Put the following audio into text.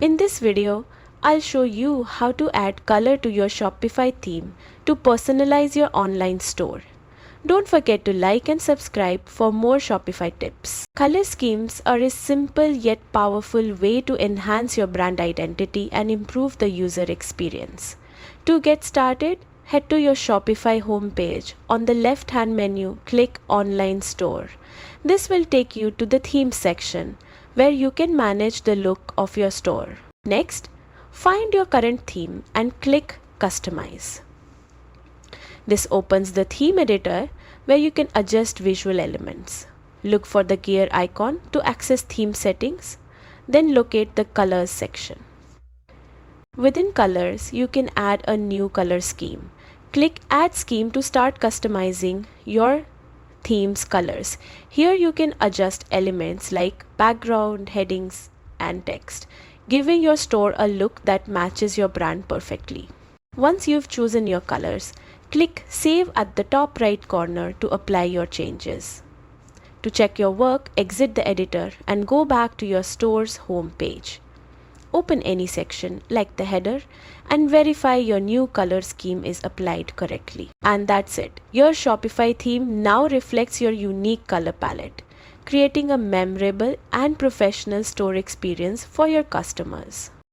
In this video, I'll show you how to add color to your Shopify theme to personalize your online store. Don't forget to like and subscribe for more Shopify tips. Color schemes are a simple yet powerful way to enhance your brand identity and improve the user experience. To get started, head to your Shopify homepage. On the left-hand menu, click Online Store. This will take you to the Themes section, where you can manage the look of your store. Next, find your current theme and click Customize. This opens the theme editor where you can adjust visual elements. Look for the gear icon to access theme settings, then locate the Colors section. Within Colors, you can add a new color scheme. Click Add Scheme to start customizing your theme's colors. Here you can adjust elements like background, headings, and text, giving your store a look that matches your brand perfectly. Once you've chosen your colors, click Save at the top right corner to apply your changes. To check your work, exit the editor and go back to your store's home page. Open any section like the header and verify your new color scheme is applied correctly. And that's it. Your Shopify theme now reflects your unique color palette, creating a memorable and professional store experience for your customers.